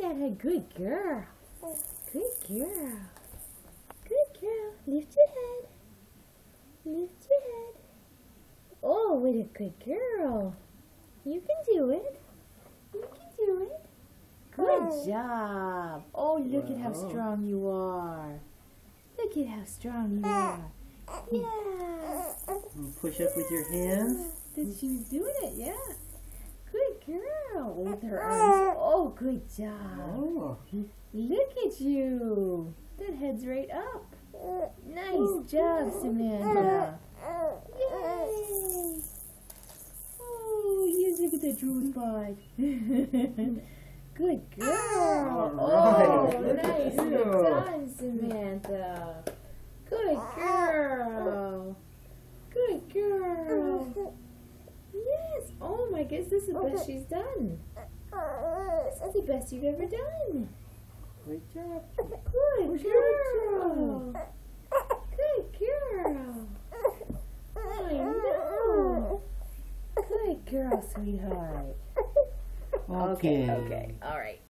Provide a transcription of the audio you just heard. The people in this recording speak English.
that head. Good girl. Good girl. Good girl. Lift your head. Lift your head. Oh, what a good girl. You can do it. You can do it. Good job. Oh, look at how strong you are. Look at how strong you are. Yeah. Push up with your hands. She was doing it, yeah. Good girl. With her arms. Oh, good job. Oh. Look at you. That head's right up. Nice job, Samantha. Yay. Oh, yes, look at that drool spot. Good girl. All right. Oh, nicely done, Samantha. Good girl. Good girl. Yes. Oh my goodness, this is the best she's done. This is the best you've ever done. Great job. Good girl. Good girl. I know. Good girl, sweetheart. Okay. Okay. All right.